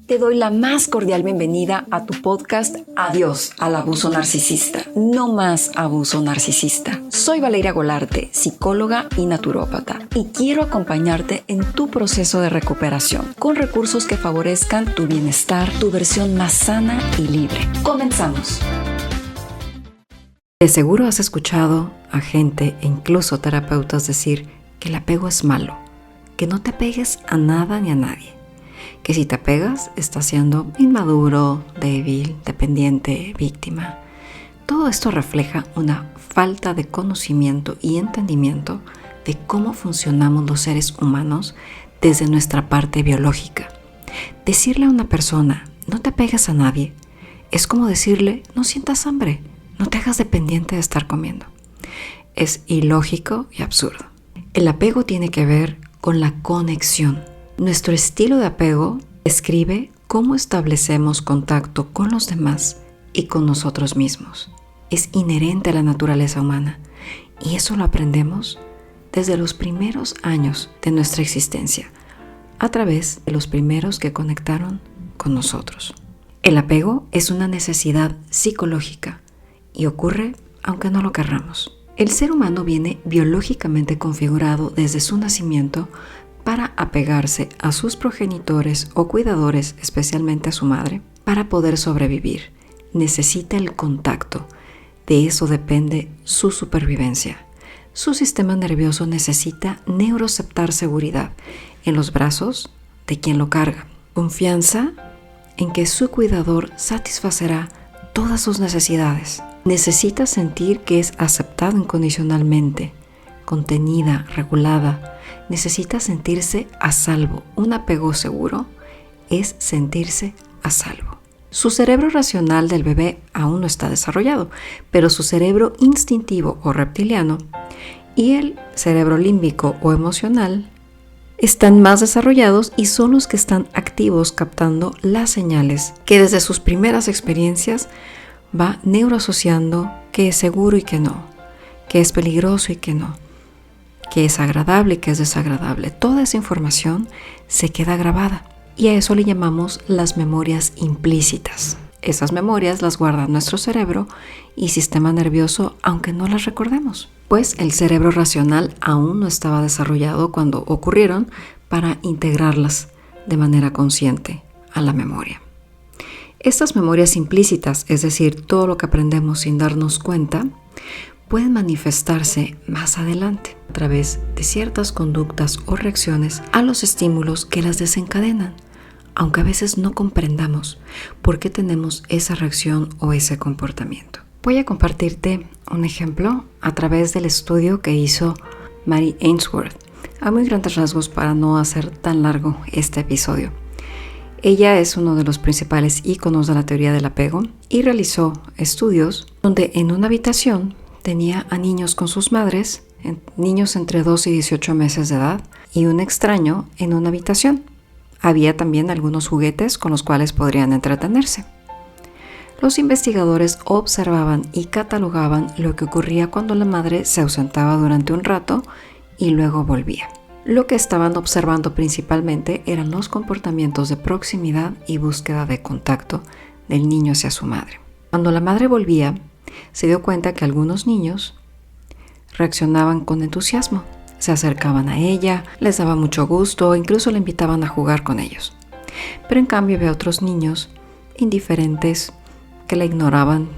Te doy la más cordial bienvenida a tu podcast Adiós al abuso narcisista. No más abuso narcisista. Soy Valeria Golarte, psicóloga y naturópata, y quiero acompañarte en tu proceso de recuperación con recursos que favorezcan tu bienestar, tu versión más sana y libre. Comenzamos. De seguro has escuchado a gente e incluso terapeutas decir que el apego es malo, que no te apegues a nada ni a nadie, que si te apegas estás siendo inmaduro, débil, dependiente, víctima. Todo esto refleja una falta de conocimiento y entendimiento de cómo funcionamos los seres humanos desde nuestra parte biológica. Decirle a una persona, no te apegues a nadie, es como decirle, no sientas hambre, no te hagas dependiente de estar comiendo. Es ilógico y absurdo. El apego tiene que ver con la conexión. Nuestro estilo de apego describe cómo establecemos contacto con los demás y con nosotros mismos. Es inherente a la naturaleza humana y eso lo aprendemos desde los primeros años de nuestra existencia, a través de los primeros que conectaron con nosotros. El apego es una necesidad psicológica y ocurre aunque no lo querramos. El ser humano viene biológicamente configurado desde su nacimiento para apegarse a sus progenitores o cuidadores, especialmente a su madre, para poder sobrevivir. Necesita el contacto. De eso depende su supervivencia. Su sistema nervioso necesita neuroceptar seguridad en los brazos de quien lo carga. Confianza en que su cuidador satisfacerá todas sus necesidades. Necesita sentir que es aceptado incondicionalmente, contenida, regulada. Necesita sentirse a salvo. Un apego seguro es sentirse a salvo. Su cerebro racional del bebé aún no está desarrollado, pero su cerebro instintivo o reptiliano y el cerebro límbico o emocional están más desarrollados y son los que están activos captando las señales que desde sus primeras experiencias va neuroasociando que es seguro y que no, que es peligroso y que no, que es agradable y que es desagradable. Toda esa información se queda grabada y a eso le llamamos las memorias implícitas. Esas memorias las guarda nuestro cerebro y sistema nervioso aunque no las recordemos, pues el cerebro racional aún no estaba desarrollado cuando ocurrieron para integrarlas de manera consciente a la memoria. Estas memorias implícitas, es decir, todo lo que aprendemos sin darnos cuenta, pueden manifestarse más adelante a través de ciertas conductas o reacciones a los estímulos que las desencadenan, aunque a veces no comprendamos por qué tenemos esa reacción o ese comportamiento. Voy a compartirte un ejemplo a través del estudio que hizo Mary Ainsworth, a muy grandes rasgos para no hacer tan largo este episodio. Ella es uno de los principales íconos de la teoría del apego y realizó estudios donde en una habitación tenía a niños con sus madres, niños entre 2 y 18 meses de edad, y un extraño en una habitación. Había también algunos juguetes con los cuales podrían entretenerse. Los investigadores observaban y catalogaban lo que ocurría cuando la madre se ausentaba durante un rato y luego volvía. Lo que estaban observando principalmente eran los comportamientos de proximidad y búsqueda de contacto del niño hacia su madre. Cuando la madre volvía, se dio cuenta que algunos niños reaccionaban con entusiasmo, se acercaban a ella, les daba mucho gusto, incluso la invitaban a jugar con ellos. Pero en cambio había otros niños indiferentes que la ignoraban,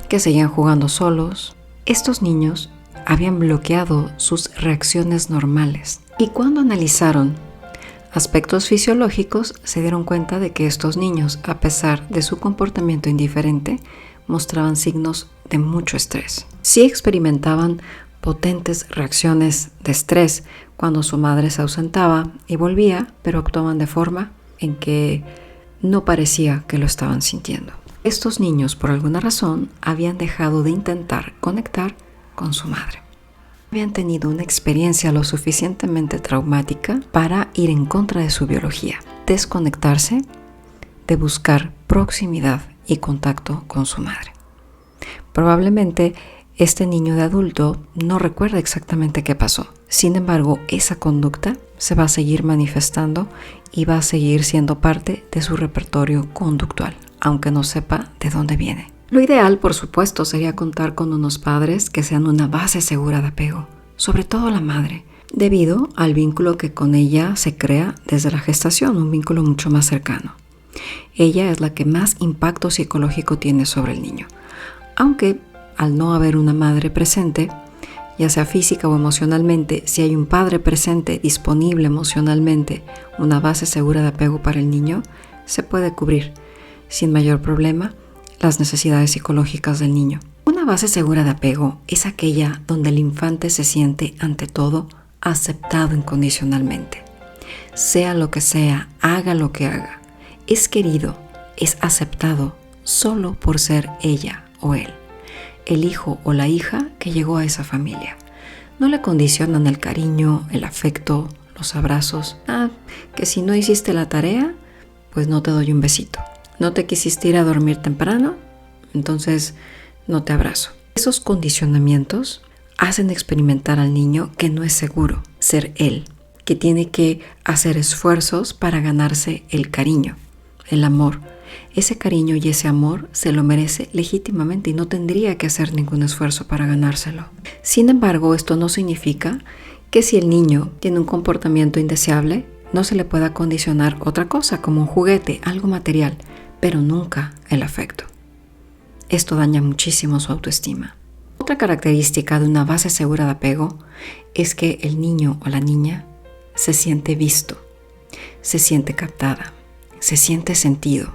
que seguían jugando solos. Estos niños habían bloqueado sus reacciones normales y cuando analizaron aspectos fisiológicos se dieron cuenta de que estos niños, a pesar de su comportamiento indiferente, mostraban signos de mucho estrés. Sí experimentaban potentes reacciones de estrés cuando su madre se ausentaba y volvía, pero actuaban de forma en que no parecía que lo estaban sintiendo. Estos niños, por alguna razón, habían dejado de intentar conectar con su madre. Habían tenido una experiencia lo suficientemente traumática para ir en contra de su biología, desconectarse de buscar proximidad y contacto con su madre. Probablemente Este niño de adulto no recuerda exactamente qué pasó. Sin embargo, esa conducta se va a seguir manifestando y va a seguir siendo parte de su repertorio conductual, aunque no sepa de dónde viene. Lo ideal, por supuesto, sería contar con unos padres que sean una base segura de apego, sobre todo la madre, debido al vínculo que con ella se crea desde la gestación, un vínculo mucho más cercano. Ella es la que más impacto psicológico tiene sobre el niño, aunque al no haber una madre presente, ya sea física o emocionalmente, si hay un padre presente, disponible emocionalmente, una base segura de apego para el niño, se puede cubrir sin mayor problema las necesidades psicológicas del niño. Una base segura de apego es aquella donde el infante se siente, ante todo, aceptado incondicionalmente. Sea lo que sea, haga lo que haga, es querido, es aceptado solo por ser ella o él, el hijo o la hija que llegó a esa familia. No le condicionan el cariño, el afecto, los abrazos. Que si no hiciste la tarea, pues no te doy un besito. No te quisiste ir a dormir temprano, entonces no te abrazo. Esos condicionamientos hacen experimentar al niño que no es seguro ser él, que tiene que hacer esfuerzos para ganarse el cariño, el amor. Ese cariño y ese amor se lo merece legítimamente y no tendría que hacer ningún esfuerzo para ganárselo. Sin embargo, esto no significa que si el niño tiene un comportamiento indeseable, no se le pueda condicionar otra cosa, como un juguete, algo material, pero nunca el afecto. Esto daña muchísimo su autoestima. Otra característica de una base segura de apego es que el niño o la niña se siente visto, se siente captada, se siente sentido.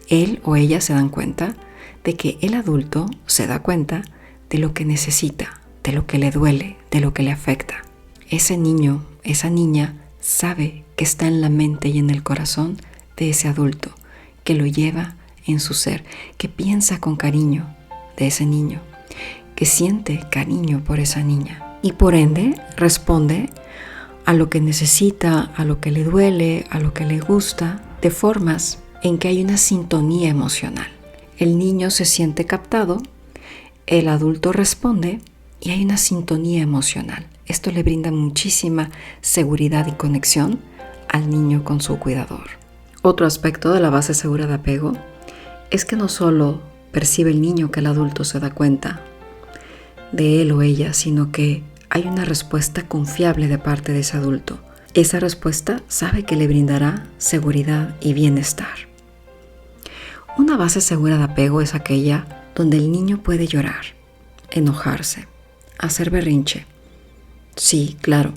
Él o ella se dan cuenta de que el adulto se da cuenta de lo que necesita, de lo que le duele, de lo que le afecta. Ese niño, esa niña sabe que está en la mente y en el corazón de ese adulto, que lo lleva en su ser, que piensa con cariño de ese niño, que siente cariño por esa niña y por ende responde a lo que necesita, a lo que le duele, a lo que le gusta, de formas en que hay una sintonía emocional. El niño se siente captado, el adulto responde y hay una sintonía emocional. Esto le brinda muchísima seguridad y conexión al niño con su cuidador. Otro aspecto de la base segura de apego es que no solo percibe el niño que el adulto se da cuenta de él o ella, sino que hay una respuesta confiable de parte de ese adulto. Esa respuesta sabe que le brindará seguridad y bienestar. Una base segura de apego es aquella donde el niño puede llorar, enojarse, hacer berrinche. Sí, claro,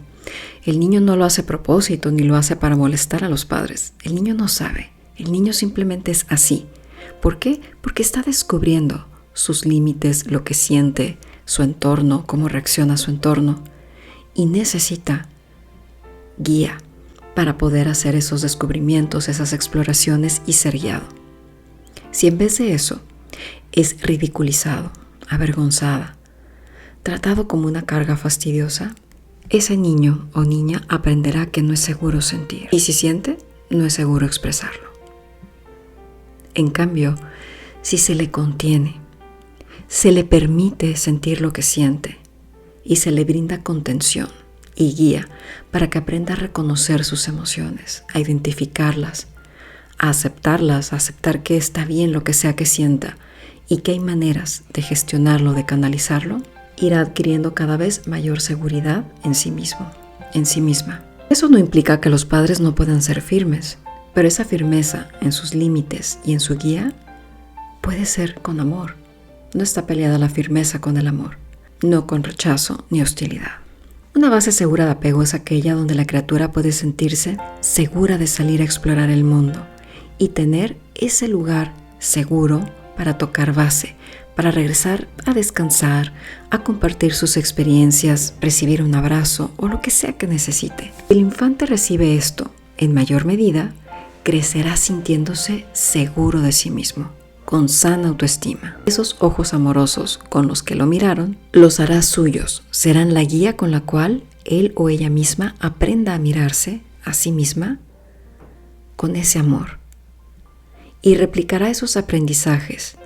el niño no lo hace a propósito ni lo hace para molestar a los padres. El niño no sabe, el niño simplemente es así. ¿Por qué? Porque está descubriendo sus límites, lo que siente, su entorno, cómo reacciona a su entorno y necesita guía para poder hacer esos descubrimientos, esas exploraciones y ser guiado. Si en vez de eso es ridiculizado, avergonzada, tratado como una carga fastidiosa, ese niño o niña aprenderá que no es seguro sentir. Y si siente, no es seguro expresarlo. En cambio, si se le contiene, se le permite sentir lo que siente y se le brinda contención y guía para que aprenda a reconocer sus emociones, a identificarlas, a aceptarlas, a aceptar que está bien lo que sea que sienta y que hay maneras de gestionarlo, de canalizarlo, irá adquiriendo cada vez mayor seguridad en sí mismo, en sí misma. Eso no implica que los padres no puedan ser firmes, pero esa firmeza en sus límites y en su guía puede ser con amor. No está peleada la firmeza con el amor, no con rechazo ni hostilidad. Una base segura de apego es aquella donde la criatura puede sentirse segura de salir a explorar el mundo y tener ese lugar seguro para tocar base, para regresar a descansar, a compartir sus experiencias, recibir un abrazo o lo que sea que necesite. El infante recibe esto en mayor medida, crecerá sintiéndose seguro de sí mismo, con sana autoestima. Esos ojos amorosos con los que lo miraron, los hará suyos, serán la guía con la cual él o ella misma aprenda a mirarse a sí misma con ese amor. Y replicará esos aprendizajes,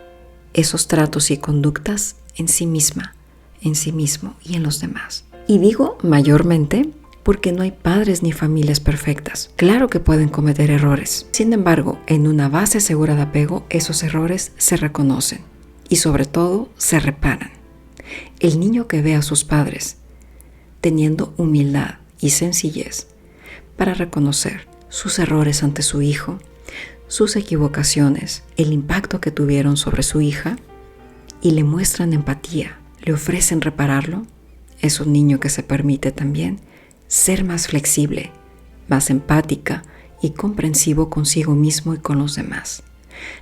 esos tratos y conductas en sí misma, en sí mismo y en los demás. Y digo mayormente porque no hay padres ni familias perfectas. Claro que pueden cometer errores. Sin embargo, en una base segura de apego, esos errores se reconocen y sobre todo se reparan. El niño que ve a sus padres teniendo humildad y sencillez para reconocer sus errores ante su hijo, sus equivocaciones, el impacto que tuvieron sobre su hija, y le muestran empatía, le ofrecen repararlo, es un niño que se permite también ser más flexible, más empática y comprensivo consigo mismo y con los demás.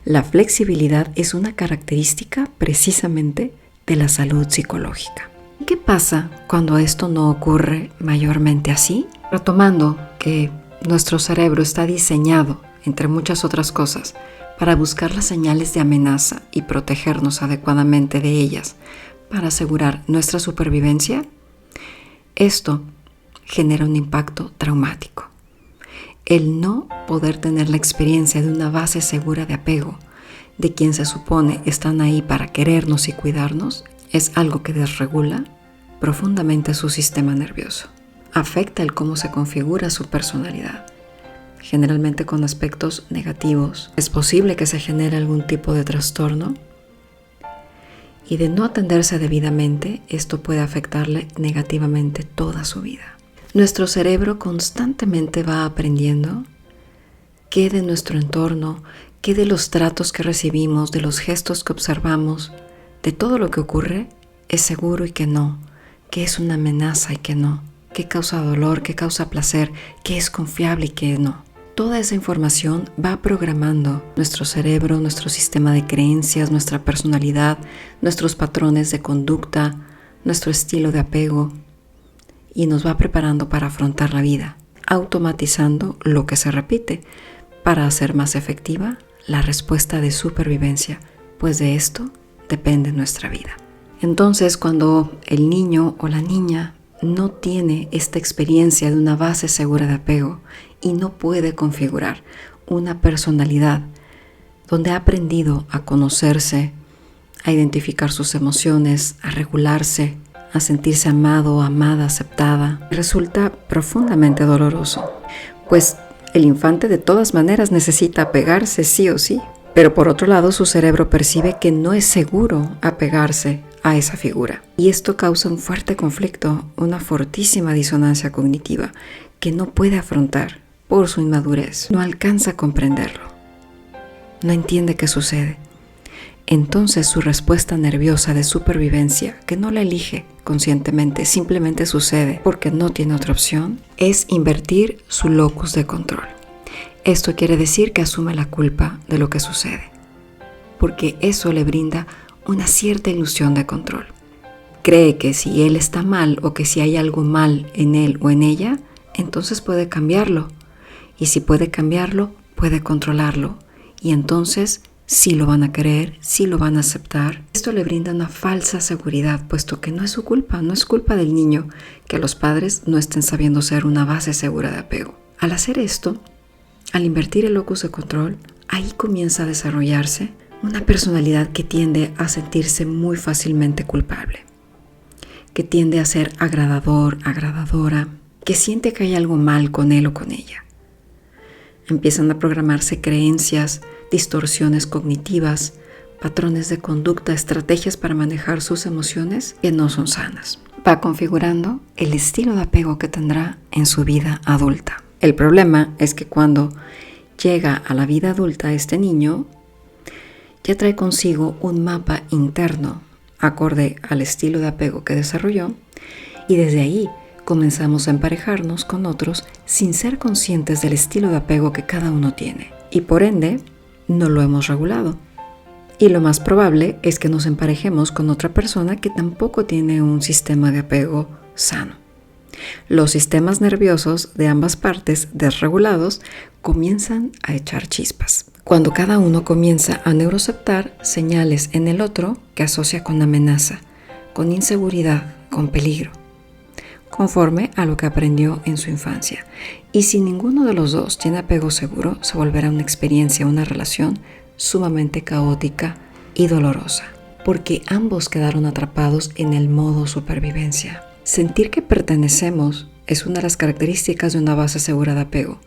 La flexibilidad es una característica precisamente de la salud psicológica. ¿Qué pasa cuando esto no ocurre mayormente así? Retomando que nuestro cerebro está diseñado, entre muchas otras cosas, para buscar las señales de amenaza y protegernos adecuadamente de ellas para asegurar nuestra supervivencia, esto genera un impacto traumático. El no poder tener la experiencia de una base segura de apego, de quien se supone están ahí para querernos y cuidarnos, es algo que desregula profundamente su sistema nervioso. Afecta el cómo se configura su personalidad, generalmente con aspectos negativos. Es posible que se genere algún tipo de trastorno y de no atenderse debidamente, esto puede afectarle negativamente toda su vida. Nuestro cerebro constantemente va aprendiendo qué de nuestro entorno, qué de los tratos que recibimos, de los gestos que observamos, de todo lo que ocurre, es seguro y que no, qué es una amenaza y que no, qué causa dolor, qué causa placer, qué es confiable y qué no. Toda esa información va programando nuestro cerebro, nuestro sistema de creencias, nuestra personalidad, nuestros patrones de conducta, nuestro estilo de apego, y nos va preparando para afrontar la vida, automatizando lo que se repite para hacer más efectiva la respuesta de supervivencia, pues de esto depende nuestra vida. Entonces, cuando el niño o la niña no tiene esta experiencia de una base segura de apego y no puede configurar una personalidad donde ha aprendido a conocerse, a identificar sus emociones, a regularse, a sentirse amado, amada, aceptada, resulta profundamente doloroso, pues el infante de todas maneras necesita apegarse sí o sí, pero por otro lado su cerebro percibe que no es seguro apegarse a esa figura. Y esto causa un fuerte conflicto, una fortísima disonancia cognitiva que no puede afrontar por su inmadurez. No alcanza a comprenderlo. No entiende qué sucede. Entonces su respuesta nerviosa de supervivencia, que no la elige conscientemente, simplemente sucede porque no tiene otra opción, es invertir su locus de control. Esto quiere decir que asume la culpa de lo que sucede, porque eso le brinda una cierta ilusión de control. Cree que si él está mal o que si hay algo mal en él o en ella, entonces puede cambiarlo. Y si puede cambiarlo, puede controlarlo. Y entonces sí lo van a querer, sí lo van a aceptar. Esto le brinda una falsa seguridad, puesto que no es su culpa, no es culpa del niño que los padres no estén sabiendo ser una base segura de apego. Al hacer esto, al invertir el locus de control, ahí comienza a desarrollarse una personalidad que tiende a sentirse muy fácilmente culpable, que tiende a ser agradador, agradadora, que siente que hay algo mal con él o con ella. Empiezan a programarse creencias, distorsiones cognitivas, patrones de conducta, estrategias para manejar sus emociones que no son sanas. Va configurando el estilo de apego que tendrá en su vida adulta. El problema es que cuando llega a la vida adulta este niño, ya trae consigo un mapa interno acorde al estilo de apego que desarrolló, y desde ahí comenzamos a emparejarnos con otros sin ser conscientes del estilo de apego que cada uno tiene, y por ende no lo hemos regulado. Y lo más probable es que nos emparejemos con otra persona que tampoco tiene un sistema de apego sano. Los sistemas nerviosos de ambas partes desregulados comienzan a echar chispas, cuando cada uno comienza a neuroceptar señales en el otro que asocia con amenaza, con inseguridad, con peligro, conforme a lo que aprendió en su infancia. Y si ninguno de los dos tiene apego seguro, se volverá una experiencia, una relación sumamente caótica y dolorosa. porque ambos quedaron atrapados en el modo supervivencia. Sentir que pertenecemos es una de las características de una base segura de apego.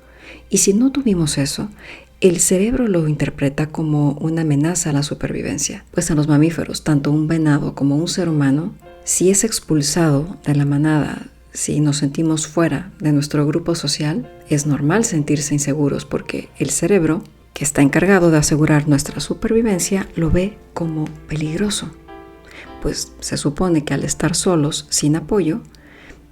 Y si no tuvimos eso, el cerebro lo interpreta como una amenaza a la supervivencia. Pues en los mamíferos, tanto un venado como un ser humano, si es expulsado de la manada, si nos sentimos fuera de nuestro grupo social, es normal sentirse inseguros porque el cerebro, que está encargado de asegurar nuestra supervivencia, lo ve como peligroso. Pues se supone que al estar solos, sin apoyo,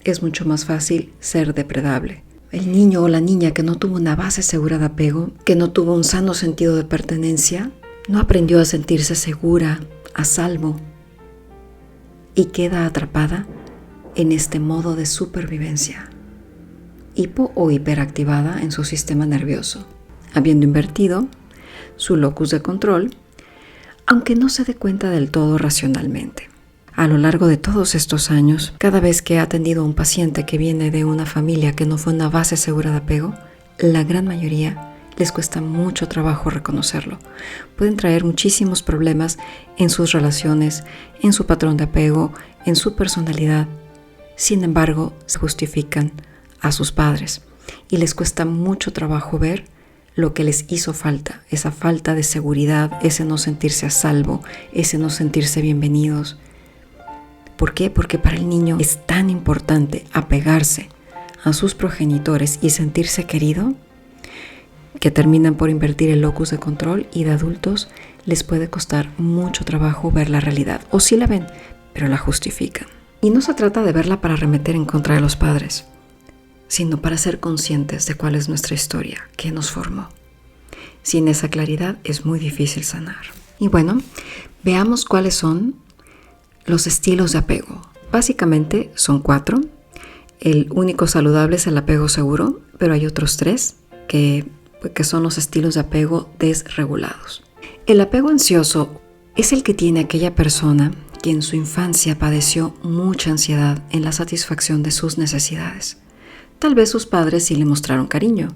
es mucho más fácil ser depredable. El niño o la niña que no tuvo una base segura de apego, que no tuvo un sano sentido de pertenencia, no aprendió a sentirse segura, a salvo, y queda atrapada en este modo de supervivencia, hipo o hiperactivada en su sistema nervioso, habiendo invertido su locus de control, aunque no se dé cuenta del todo racionalmente. A lo largo de todos estos años, cada vez que he atendido a un paciente que viene de una familia que no fue una base segura de apego, la gran mayoría les cuesta mucho trabajo reconocerlo. Pueden traer muchísimos problemas en sus relaciones, en su patrón de apego, en su personalidad. Sin embargo, se justifican a sus padres y les cuesta mucho trabajo ver lo que les hizo falta, esa falta de seguridad, ese no sentirse a salvo, ese no sentirse bienvenidos. ¿Por qué? Porque para el niño es tan importante apegarse a sus progenitores y sentirse querido que terminan por invertir el locus de control, y de adultos les puede costar mucho trabajo ver la realidad. O sí la ven, pero la justifican. Y no se trata de verla para arremeter en contra de los padres, sino para ser conscientes de cuál es nuestra historia, qué nos formó. Sin esa claridad es muy difícil sanar. Y bueno, veamos cuáles son los estilos de apego. Básicamente son 4. El único saludable es el apego seguro, pero hay otros 3 que son los estilos de apego desregulados. El apego ansioso es el que tiene aquella persona que en su infancia padeció mucha ansiedad en la satisfacción de sus necesidades. Tal vez sus padres sí le mostraron cariño,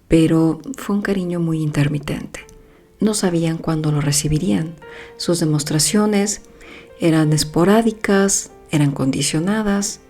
pero fue un cariño muy intermitente. No sabían cuándo lo recibirían. Sus demostraciones eran esporádicas, eran condicionadas,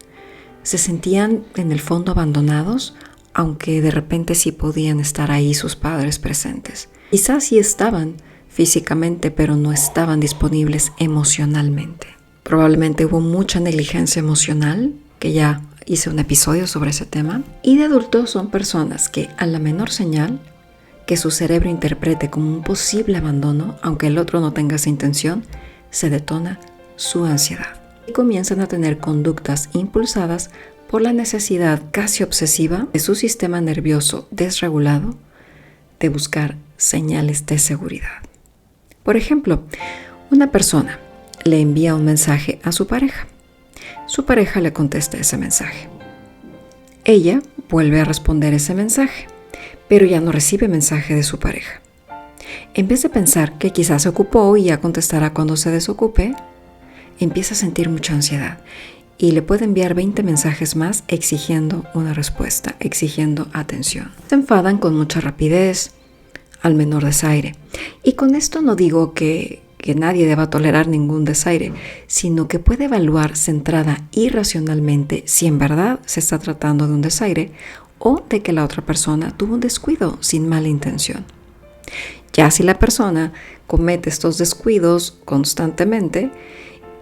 se sentían en el fondo abandonados, aunque de repente sí podían estar ahí sus padres presentes. Quizás sí estaban físicamente, pero no estaban disponibles emocionalmente. Probablemente hubo mucha negligencia emocional, que ya hice un episodio sobre ese tema. Y de adultos son personas que a la menor señal que su cerebro interprete como un posible abandono, aunque el otro no tenga esa intención, se detona su ansiedad y comienzan a tener conductas impulsadas por la necesidad casi obsesiva de su sistema nervioso desregulado de buscar señales de seguridad. Por ejemplo, una persona le envía un mensaje a su pareja. Su pareja le contesta ese mensaje. Ella vuelve a responder ese mensaje, pero ya no recibe mensaje de su pareja. En vez de pensar que quizás se ocupó y ya contestará cuando se desocupe, empieza a sentir mucha ansiedad y le puede enviar 20 mensajes más exigiendo una respuesta, exigiendo atención. Se enfadan con mucha rapidez al menor desaire. Y con esto no digo que nadie deba tolerar ningún desaire, sino que puede evaluar centrada y racionalmente si en verdad se está tratando de un desaire o de que la otra persona tuvo un descuido sin mala intención. Ya si la persona comete estos descuidos constantemente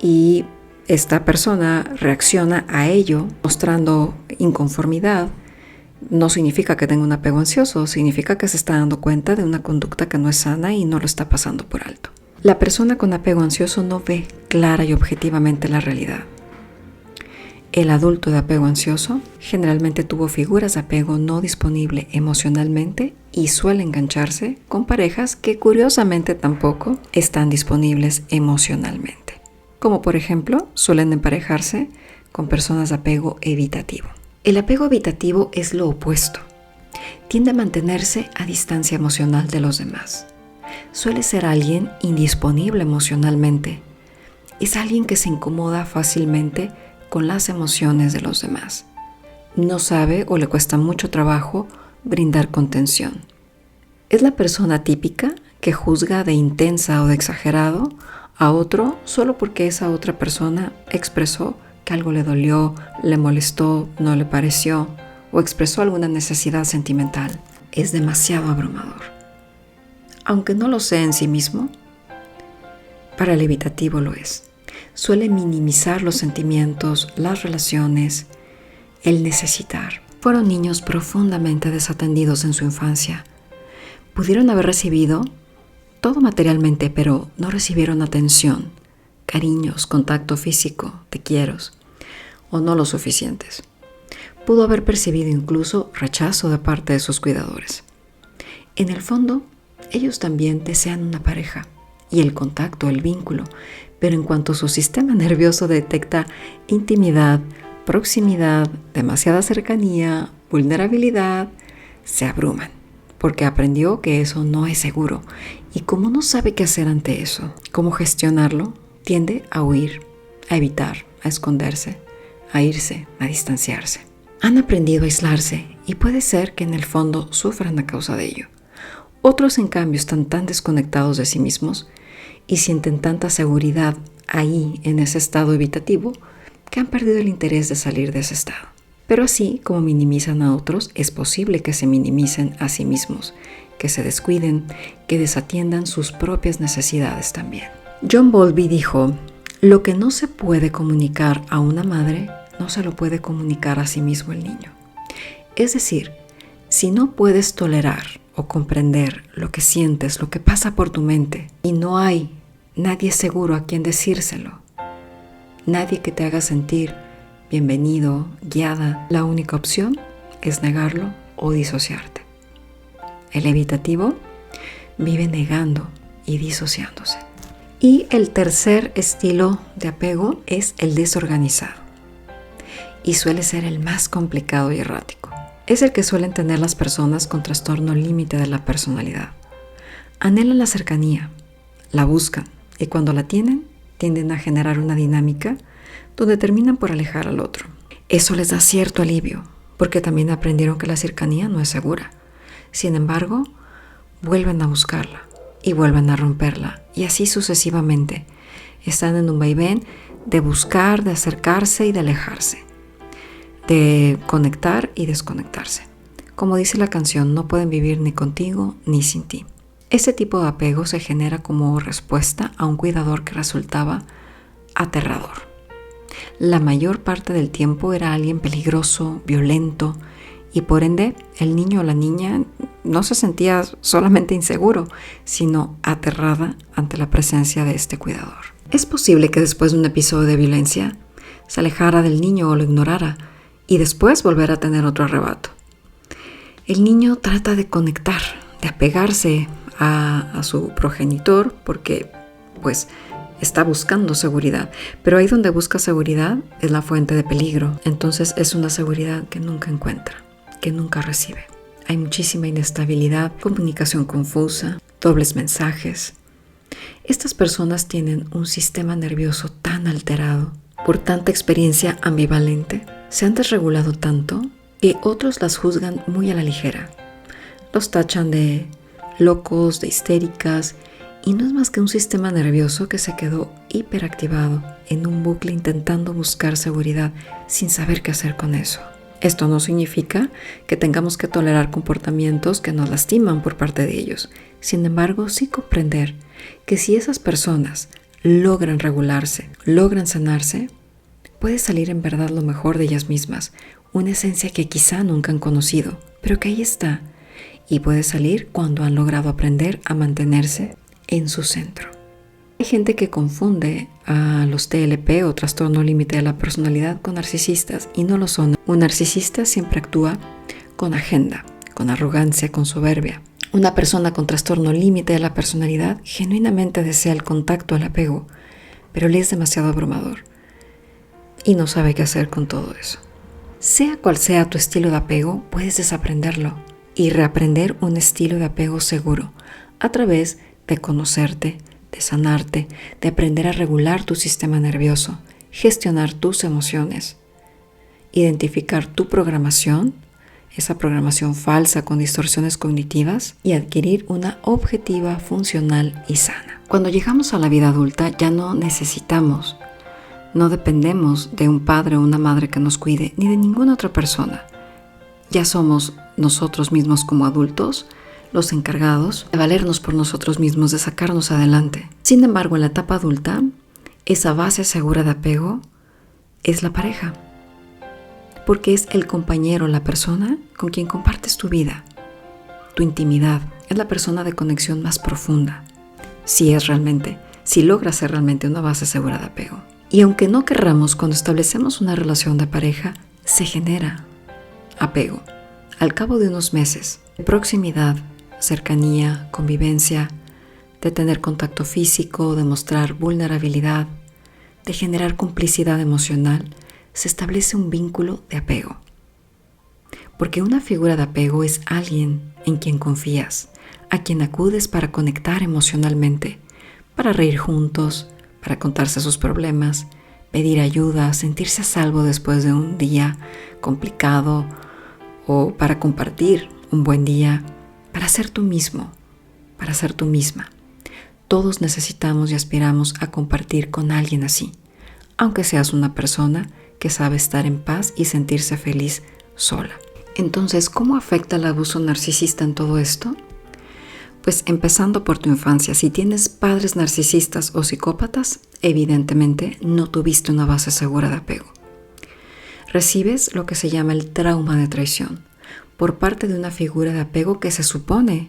y esta persona reacciona a ello mostrando inconformidad, no significa que tenga un apego ansioso, significa que se está dando cuenta de una conducta que no es sana y no lo está pasando por alto. La persona con apego ansioso no ve clara y objetivamente la realidad. El adulto de apego ansioso generalmente tuvo figuras de apego no disponible emocionalmente y suele engancharse con parejas que curiosamente tampoco están disponibles emocionalmente. Como por ejemplo, suelen emparejarse con personas de apego evitativo. El apego evitativo es lo opuesto. Tiende a mantenerse a distancia emocional de los demás. Suele ser alguien indisponible emocionalmente. Es alguien que se incomoda fácilmente con las emociones de los demás. No sabe o le cuesta mucho trabajo brindar contención. Es la persona típica que juzga de intensa o de exagerado a otro solo porque esa otra persona expresó que algo le dolió, le molestó, no le pareció o expresó alguna necesidad sentimental. Es demasiado abrumador. Aunque no lo sea en sí mismo, para el evitativo lo es. Suele minimizar los sentimientos, las relaciones, el necesitar. Fueron niños profundamente desatendidos en su infancia. Pudieron haber recibido todo materialmente, pero no recibieron atención, cariños, contacto físico, te quiero, o no lo suficientes. Pudo haber percibido incluso rechazo de parte de sus cuidadores. En el fondo, ellos también desean una pareja y el contacto, el vínculo, pero en cuanto su sistema nervioso detecta intimidad, proximidad, demasiada cercanía, vulnerabilidad, se abruman, porque aprendió que eso no es seguro y como no sabe qué hacer ante eso, cómo gestionarlo, tiende a huir, a evitar, a esconderse, a irse, a distanciarse. Han aprendido a aislarse y puede ser que en el fondo sufran a causa de ello. Otros, en cambio, están tan desconectados de sí mismos y sienten tanta seguridad ahí en ese estado evitativo que han perdido el interés de salir de ese estado. Pero así como minimizan a otros, es posible que se minimicen a sí mismos, que se descuiden, que desatiendan sus propias necesidades también. John Bowlby dijo: lo que no se puede comunicar a una madre, no se lo puede comunicar a sí mismo el niño. Es decir, si no puedes tolerar o comprender lo que sientes, lo que pasa por tu mente, y no hay nadie seguro a quien decírselo, nadie que te haga sentir bienvenido, guiada, la única opción es negarlo o disociarte. El evitativo vive negando y disociándose. Y el tercer estilo de apego es el desorganizado. Y suele ser el más complicado y errático. Es el que suelen tener las personas con trastorno límite de la personalidad. Anhelan la cercanía, la buscan y cuando la tienen, tienden a generar una dinámica donde terminan por alejar al otro. Eso les da cierto alivio, porque también aprendieron que la cercanía no es segura. Sin embargo, vuelven a buscarla y vuelven a romperla y así sucesivamente. Están en un vaivén de buscar, de acercarse y de alejarse, de conectar y desconectarse. Como dice la canción, no pueden vivir ni contigo ni sin ti. Este tipo de apego se genera como respuesta a un cuidador que resultaba aterrador. La mayor parte del tiempo era alguien peligroso, violento, y por ende el niño o la niña no se sentía solamente inseguro, sino aterrada ante la presencia de este cuidador. Es posible que después de un episodio de violencia se alejara del niño o lo ignorara y después volver a tener otro arrebato. El niño trata de conectar, de apegarse a su progenitor porque pues está buscando seguridad, pero ahí donde busca seguridad es la fuente de peligro, entonces es una seguridad que nunca encuentra, que nunca recibe. Hay muchísima inestabilidad, comunicación confusa, dobles mensajes. Estas personas tienen un sistema nervioso tan alterado por tanta experiencia ambivalente, se han desregulado tanto que otros las juzgan muy a la ligera. Los tachan de locos, de histéricas, y no es más que un sistema nervioso que se quedó hiperactivado en un bucle intentando buscar seguridad sin saber qué hacer con eso. Esto no significa que tengamos que tolerar comportamientos que nos lastiman por parte de ellos. Sin embargo, sí comprender que si esas personas logran regularse, logran sanarse, puede salir en verdad lo mejor de ellas mismas, una esencia que quizá nunca han conocido, pero que ahí está, y puede salir cuando han logrado aprender a mantenerse en su centro. Hay gente que confunde a los TLP o trastorno límite de la personalidad con narcisistas y no lo son. Un narcisista siempre actúa con agenda, con arrogancia, con soberbia. Una persona con trastorno límite de la personalidad genuinamente desea el contacto, el apego, pero le es demasiado abrumador y no sabe qué hacer con todo eso. Sea cual sea tu estilo de apego, puedes desaprenderlo y reaprender un estilo de apego seguro a través de conocerte, de sanarte, de aprender a regular tu sistema nervioso, gestionar tus emociones, identificar tu programación, esa programación falsa con distorsiones cognitivas y adquirir una objetiva, funcional y sana. Cuando llegamos a la vida adulta ya no necesitamos, no dependemos de un padre o una madre que nos cuide, ni de ninguna otra persona. Ya somos nosotros mismos como adultos los encargados de valernos por nosotros mismos, de sacarnos adelante. Sin embargo, en la etapa adulta, esa base segura de apego es la pareja, porque es el compañero, la persona con quien compartes tu vida, tu intimidad. Es la persona de conexión más profunda, si logra ser realmente una base segura de apego. Y aunque no querramos, cuando establecemos una relación de pareja, se genera apego. Al cabo de unos meses de proximidad, cercanía, convivencia, de tener contacto físico, de mostrar vulnerabilidad, de generar complicidad emocional, se establece un vínculo de apego. Porque una figura de apego es alguien en quien confías, a quien acudes para conectar emocionalmente, para reír juntos, para contarse sus problemas, pedir ayuda, sentirse a salvo después de un día complicado o para compartir un buen día, para ser tú mismo, para ser tú misma. Todos necesitamos y aspiramos a compartir con alguien así, aunque seas una persona que sabe estar en paz y sentirse feliz sola. Entonces, ¿cómo afecta el abuso narcisista en todo esto? Pues empezando por tu infancia, si tienes padres narcisistas o psicópatas, evidentemente no tuviste una base segura de apego. Recibes lo que se llama el trauma de traición por parte de una figura de apego que se supone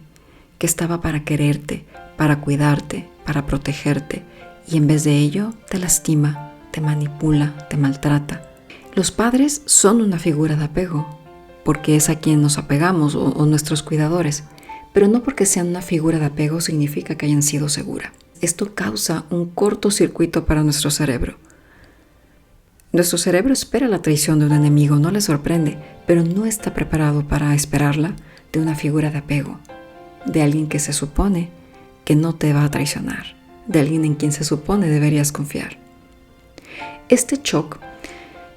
que estaba para quererte, para cuidarte, para protegerte, y en vez de ello te lastima, te manipula, te maltrata. Los padres son una figura de apego porque es a quien nos apegamos o nuestros cuidadores, pero no porque sean una figura de apego significa que hayan sido segura. Esto causa un cortocircuito para nuestro cerebro. Nuestro cerebro espera la traición de un enemigo, no le sorprende, pero no está preparado para esperarla de una figura de apego, de alguien que se supone que no te va a traicionar, de alguien en quien se supone deberías confiar. Este shock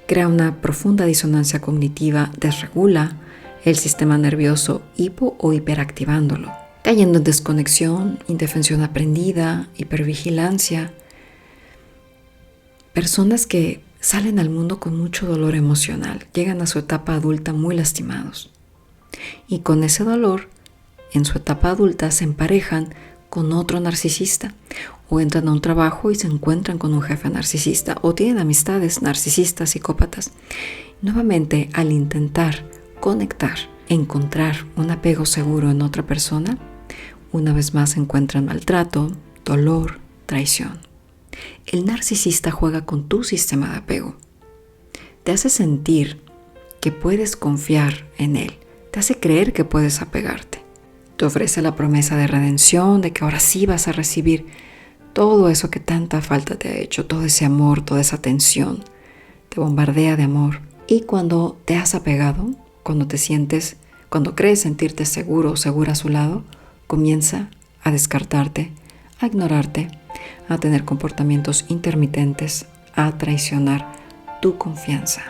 crea una profunda disonancia cognitiva, desregula el sistema nervioso hipo o hiperactivándolo, cayendo en desconexión, indefensión aprendida, hipervigilancia. Personas que salen al mundo con mucho dolor emocional, llegan a su etapa adulta muy lastimados. Y con ese dolor, en su etapa adulta se emparejan con otro narcisista, o entran a un trabajo y se encuentran con un jefe narcisista, o tienen amistades narcisistas, psicópatas. Nuevamente, al intentar conectar, encontrar un apego seguro en otra persona, una vez más encuentran maltrato, dolor, traición. El narcisista juega con tu sistema de apego. Te hace sentir que puedes confiar en él. Te hace creer que puedes apegarte. Te ofrece la promesa de redención, de que ahora sí vas a recibir todo eso que tanta falta te ha hecho, todo ese amor, toda esa atención. Te bombardea de amor. Y cuando te has apegado, cuando crees sentirte seguro o segura a su lado, comienza a descartarte, a ignorarte, a tener comportamientos intermitentes, a traicionar tu confianza.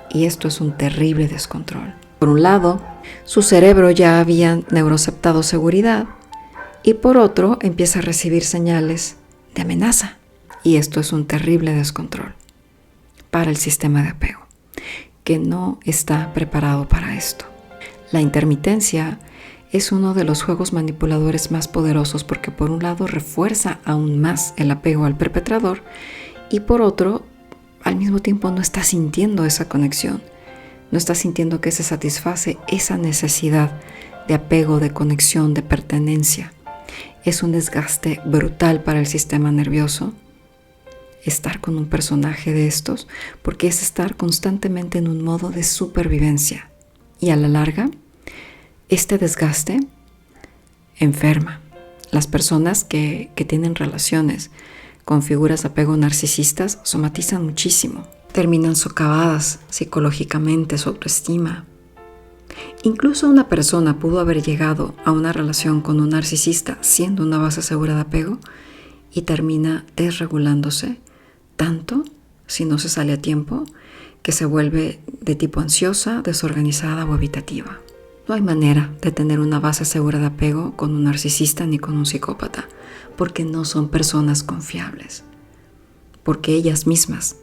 Y esto es un terrible descontrol. Por un lado, su cerebro ya había neuroceptado seguridad y por otro empieza a recibir señales de amenaza. Y esto es un terrible descontrol para el sistema de apego, que no está preparado para esto. La intermitencia es uno de los juegos manipuladores más poderosos porque por un lado refuerza aún más el apego al perpetrador y por otro, al mismo tiempo no está sintiendo esa conexión, no está sintiendo que se satisface esa necesidad de apego, de conexión, de pertenencia. Es un desgaste brutal para el sistema nervioso estar con un personaje de estos porque es estar constantemente en un modo de supervivencia y a la larga este desgaste enferma. Las personas que tienen relaciones con figuras de apego narcisistas somatizan muchísimo. Terminan socavadas psicológicamente, su autoestima. Incluso una persona pudo haber llegado a una relación con un narcisista siendo una base segura de apego y termina desregulándose tanto, si no se sale a tiempo, que se vuelve de tipo ansiosa, desorganizada o evitativa. No hay manera de tener una base segura de apego con un narcisista ni con un psicópata, porque no son personas confiables. Porque ellas mismas,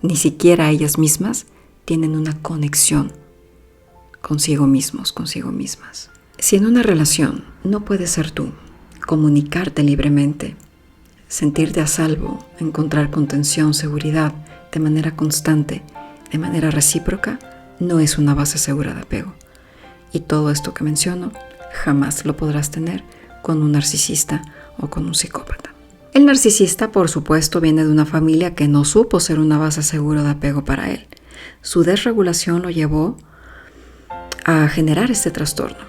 ni siquiera ellas mismas, tienen una conexión consigo mismos, consigo mismas. Si en una relación no puedes ser tú, comunicarte libremente, sentirte a salvo, encontrar contención, seguridad de manera constante, de manera recíproca, no es una base segura de apego. Y todo esto que menciono jamás lo podrás tener con un narcisista o con un psicópata. El narcisista, por supuesto, viene de una familia que no supo ser una base segura de apego para él. Su desregulación lo llevó a generar este trastorno.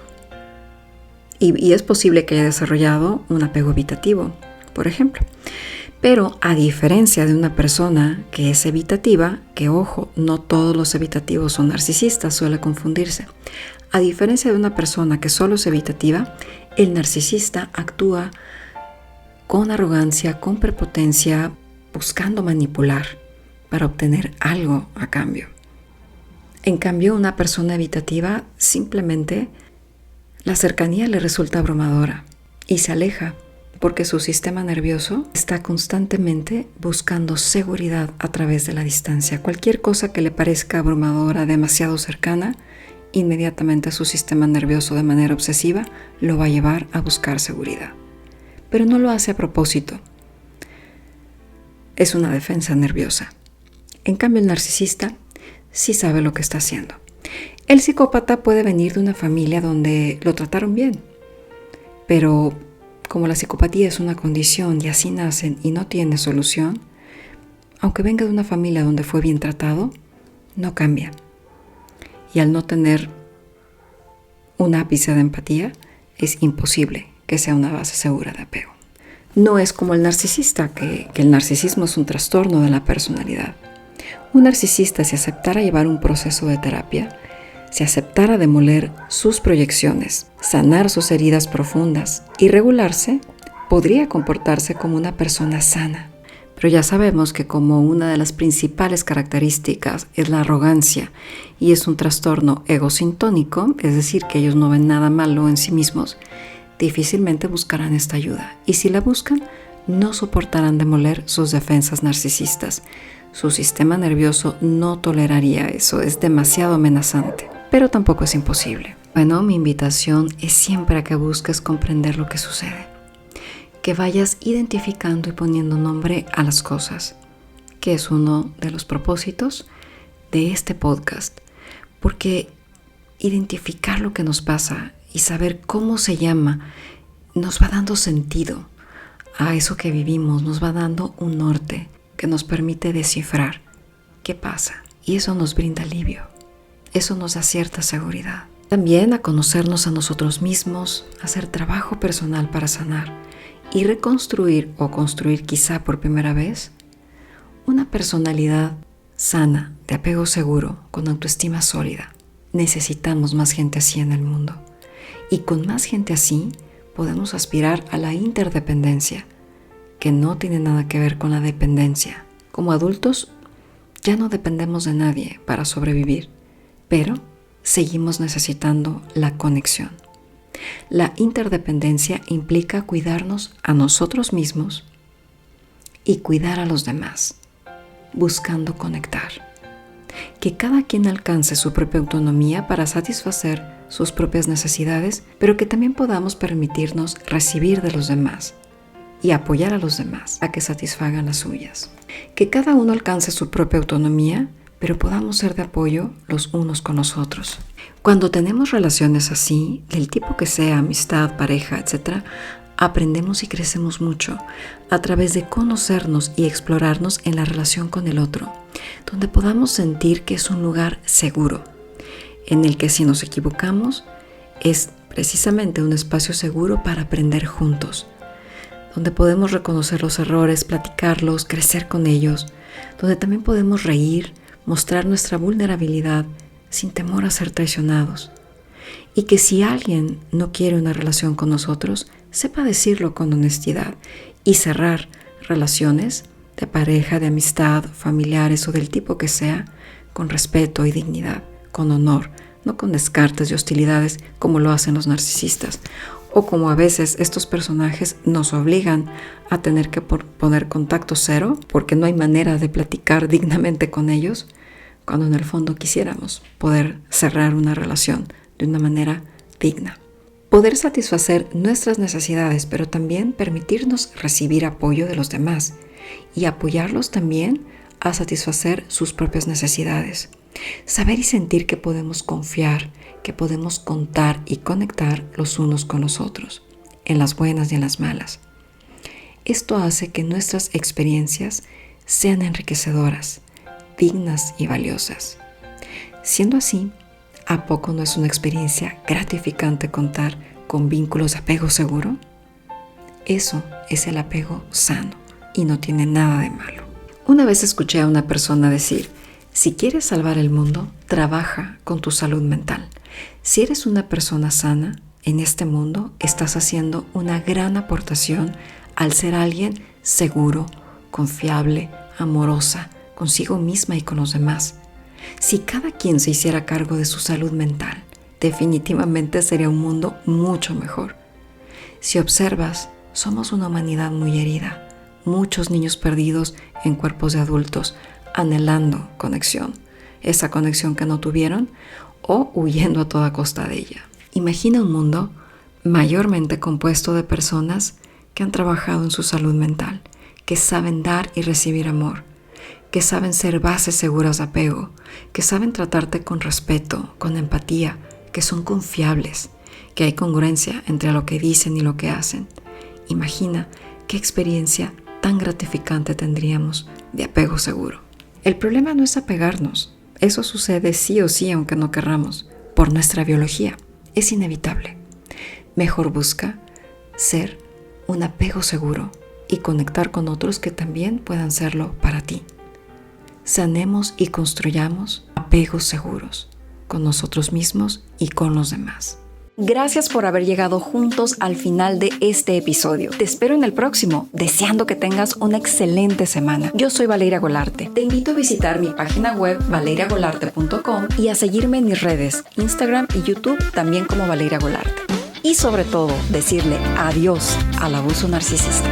Y es posible que haya desarrollado un apego evitativo, por ejemplo. Pero a diferencia de una persona que es evitativa, que ojo, no todos los evitativos son narcisistas, suele confundirse. A diferencia de una persona que solo es evitativa, el narcisista actúa con arrogancia, con prepotencia, buscando manipular para obtener algo a cambio. En cambio, una persona evitativa simplemente la cercanía le resulta abrumadora y se aleja porque su sistema nervioso está constantemente buscando seguridad a través de la distancia. Cualquier cosa que le parezca abrumadora, demasiado cercana, inmediatamente su sistema nervioso de manera obsesiva lo va a llevar a buscar seguridad. Pero no lo hace a propósito. Es una defensa nerviosa. En cambio, el narcisista sí sabe lo que está haciendo. El psicópata puede venir de una familia donde lo trataron bien, pero como la psicopatía es una condición y así nacen y no tiene solución, aunque venga de una familia donde fue bien tratado, no cambia. Y al no tener un ápice de empatía, es imposible que sea una base segura de apego. No es como el narcisista, que el narcisismo es un trastorno de la personalidad. Un narcisista, si aceptara llevar un proceso de terapia, si aceptara demoler sus proyecciones, sanar sus heridas profundas y regularse, podría comportarse como una persona sana. Pero ya sabemos que como una de las principales características es la arrogancia y es un trastorno egosintónico, es decir, que ellos no ven nada malo en sí mismos, difícilmente buscarán esta ayuda. Y si la buscan, no soportarán demoler sus defensas narcisistas. Su sistema nervioso no toleraría eso, es demasiado amenazante. Pero tampoco es imposible. Bueno, mi invitación es siempre a que busques comprender lo que sucede. Que vayas identificando y poniendo nombre a las cosas, que es uno de los propósitos de este podcast. Porque identificar lo que nos pasa y saber cómo se llama nos va dando sentido a eso que vivimos, nos va dando un norte que nos permite descifrar qué pasa. Y eso nos brinda alivio. Eso nos da cierta seguridad. También a conocernos a nosotros mismos, hacer trabajo personal para sanar y reconstruir o construir quizá por primera vez una personalidad sana, de apego seguro, con autoestima sólida. Necesitamos más gente así en el mundo. Y con más gente así podemos aspirar a la interdependencia, que no tiene nada que ver con la dependencia. Como adultos ya no dependemos de nadie para sobrevivir. Pero seguimos necesitando la conexión. La interdependencia implica cuidarnos a nosotros mismos y cuidar a los demás, buscando conectar. Que cada quien alcance su propia autonomía para satisfacer sus propias necesidades, pero que también podamos permitirnos recibir de los demás y apoyar a los demás a que satisfagan las suyas. Que cada uno alcance su propia autonomía, pero podamos ser de apoyo los unos con los otros. Cuando tenemos relaciones así, del tipo que sea, amistad, pareja, etc., aprendemos y crecemos mucho a través de conocernos y explorarnos en la relación con el otro, donde podamos sentir que es un lugar seguro, en el que si nos equivocamos, es precisamente un espacio seguro para aprender juntos, donde podemos reconocer los errores, platicarlos, crecer con ellos, donde también podemos reír, mostrar nuestra vulnerabilidad sin temor a ser traicionados. Y que si alguien no quiere una relación con nosotros, sepa decirlo con honestidad y cerrar relaciones de pareja, de amistad, familiares o del tipo que sea, con respeto y dignidad, con honor, no con descartes y hostilidades como lo hacen los narcisistas, o como a veces estos personajes nos obligan a tener que poner contacto cero porque no hay manera de platicar dignamente con ellos, cuando en el fondo quisiéramos poder cerrar una relación de una manera digna. Poder satisfacer nuestras necesidades, pero también permitirnos recibir apoyo de los demás y apoyarlos también a satisfacer sus propias necesidades. Saber y sentir que podemos confiar, que podemos contar y conectar los unos con los otros, en las buenas y en las malas. Esto hace que nuestras experiencias sean enriquecedoras, dignas y valiosas. Siendo así, ¿a poco no es una experiencia gratificante contar con vínculos de apego seguro? Eso es el apego sano y no tiene nada de malo. Una vez escuché a una persona decir: si quieres salvar el mundo, trabaja con tu salud mental. Si eres una persona sana en este mundo, estás haciendo una gran aportación al ser alguien seguro, confiable, amorosa, consigo misma y con los demás. Si cada quien se hiciera cargo de su salud mental, definitivamente sería un mundo mucho mejor. Si observas, somos una humanidad muy herida, muchos niños perdidos en cuerpos de adultos, anhelando conexión, esa conexión que no tuvieron o huyendo a toda costa de ella. Imagina un mundo mayormente compuesto de personas que han trabajado en su salud mental, que saben dar y recibir amor, que saben ser bases seguras de apego, que saben tratarte con respeto, con empatía, que son confiables, que hay congruencia entre lo que dicen y lo que hacen. Imagina qué experiencia tan gratificante tendríamos de apego seguro. El problema no es apegarnos. Eso sucede sí o sí, aunque no querramos, por nuestra biología. Es inevitable. Mejor busca ser un apego seguro y conectar con otros que también puedan serlo para ti. Sanemos y construyamos apegos seguros con nosotros mismos y con los demás. Gracias por haber llegado juntos al final de este episodio. Te espero en el próximo, deseando que tengas una excelente semana. Yo soy Valeria Golarte. Te invito a visitar mi página web valeriagolarte.com y a seguirme en mis redes, Instagram y YouTube, también como Valeria Golarte. Y sobre todo, decirle adiós al abuso narcisista.